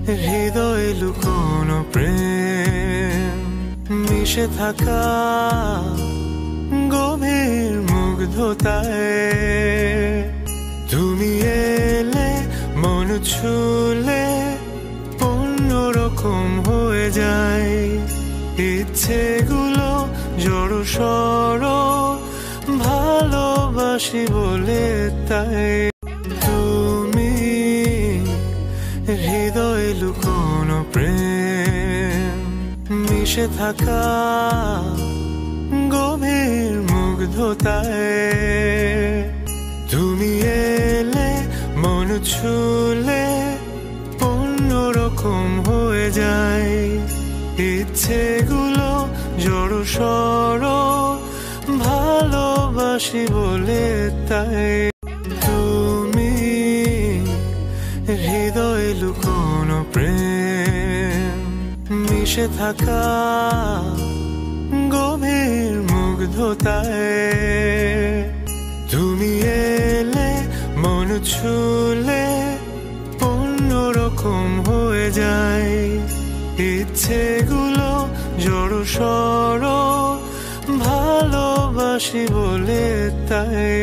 হৃদয়ে লুকোনো প্রেম মিশে থাকা গভীর মুগ্ধতায় তুমি এলে মন ছুলে অন্যরকম হয়ে যায় ইচ্ছেগুলো জড়ো সড়ো ভালোবাসি বলে তাই তুমি হৃদয়ে লুকোনো প্রেম মিশে থাকা গভীর মুগ্ধতায় তুমি এলে মন ছুলে অন্যরকম হয়ে যায় ইচ্ছেগুলো জড়ো সড়ো ভালোবাসি বলে তাই তুমি হৃদয়ে লুকোনো প্রেম মিশে থাকা গভীর মুগ্ধতায় তুমি এলে মন ছুলে অন্যরকম হয়ে যায় ইচ্ছেগুলো জড়ো সড়ো ভালোবাসি বলে তাই।